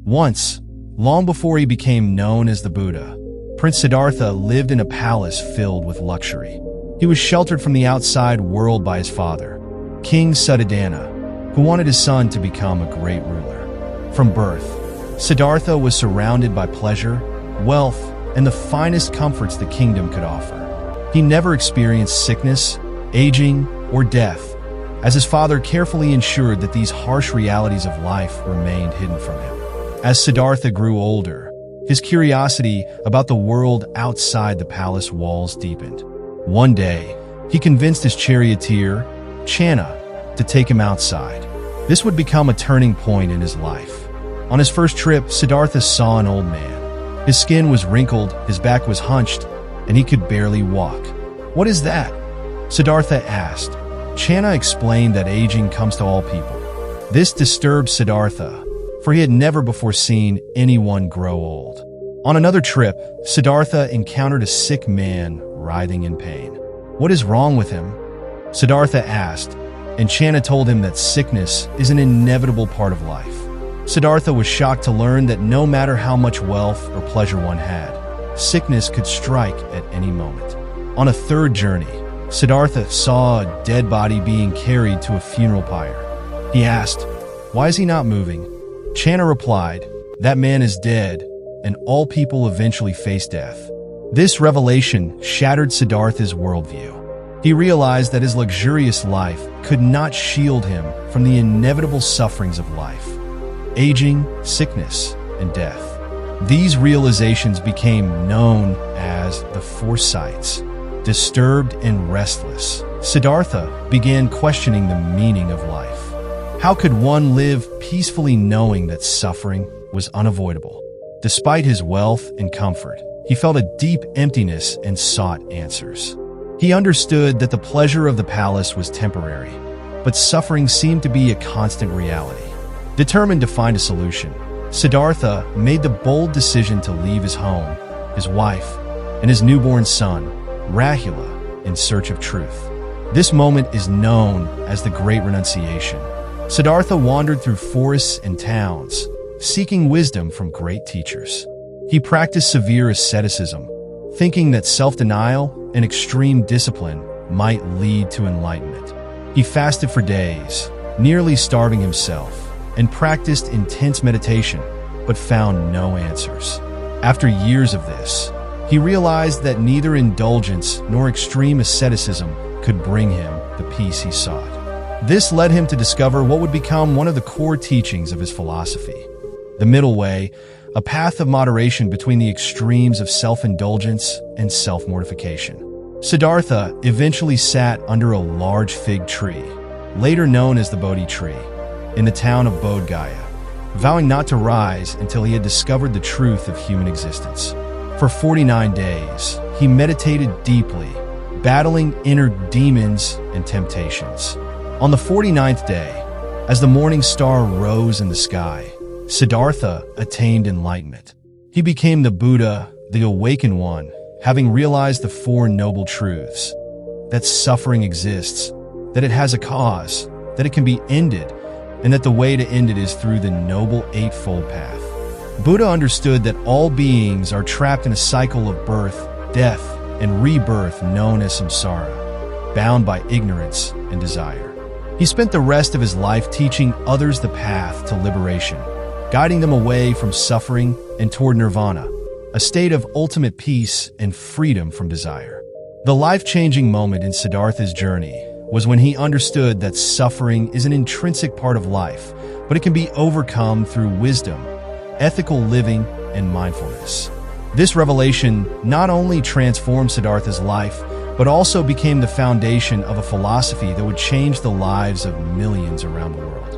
Once, long before he became known as the Buddha, Prince Siddhartha lived in a palace filled with luxury. He was sheltered from the outside world by his father, King Siddhartha, who wanted his son to become a great ruler. From birth, Siddhartha was surrounded by pleasure, wealth, and the finest comforts the kingdom could offer. He never experienced sickness, aging, or death, as his father carefully ensured that these harsh realities of life remained hidden from him. As Siddhartha grew older, his curiosity about the world outside the palace walls deepened. One day, he convinced his charioteer, Channa, to take him outside. This would become a turning point in his life. On his first trip, Siddhartha saw an old man. His skin was wrinkled, his back was hunched, and he could barely walk. "What is that?" Siddhartha asked. Channa explained that aging comes to all people. This disturbed Siddhartha, for he had never before seen anyone grow old. On another trip, Siddhartha encountered a sick man writhing in pain. "What is wrong with him?" Siddhartha asked, and Channa told him that sickness is an inevitable part of life. Siddhartha was shocked to learn that no matter how much wealth or pleasure one had, sickness could strike at any moment. On a third journey, Siddhartha saw a dead body being carried to a funeral pyre. He asked, "Why is he not moving?" Channa replied, "That man is dead, and all people eventually face death." This revelation shattered Siddhartha's worldview. He realized that his luxurious life could not shield him from the inevitable sufferings of life: aging, sickness, and death. These realizations became known as the Four Sights. Disturbed and restless, Siddhartha began questioning the meaning of life. How could one live peacefully knowing that suffering was unavoidable? Despite his wealth and comfort, he felt a deep emptiness and sought answers. He understood that the pleasure of the palace was temporary, but suffering seemed to be a constant reality. Determined to find a solution, Siddhartha made the bold decision to leave his home, his wife, and his newborn son, Rahula, in search of truth. This moment is known as the Great Renunciation. Siddhartha wandered through forests and towns, seeking wisdom from great teachers. He practiced severe asceticism, thinking that self-denial and extreme discipline might lead to enlightenment. He fasted for days, nearly starving himself, and practiced intense meditation, but found no answers. After years of this, he realized that neither indulgence nor extreme asceticism could bring him the peace he sought. This led him to discover what would become one of the core teachings of his philosophy: the middle way, a path of moderation between the extremes of self-indulgence and self-mortification. Siddhartha eventually sat under a large fig tree, later known as the Bodhi tree, in the town of Bodh Gaya, vowing not to rise until he had discovered the truth of human existence. For 49 days, he meditated deeply, battling inner demons and temptations. On the 49th day, as the morning star rose in the sky, Siddhartha attained enlightenment. He became the Buddha, the awakened one, having realized the Four Noble Truths: that suffering exists, that it has a cause, that it can be ended, and that the way to end it is through the Noble Eightfold Path. Buddha understood that all beings are trapped in a cycle of birth, death, and rebirth known as samsara, bound by ignorance and desire. He spent the rest of his life teaching others the path to liberation, guiding them away from suffering and toward nirvana, a state of ultimate peace and freedom from desire. The life-changing moment in Siddhartha's journey was when he understood that suffering is an intrinsic part of life, but it can be overcome through wisdom, ethical living, and mindfulness. This revelation not only transformed Siddhartha's life, but also became the foundation of a philosophy that would change the lives of millions around the world.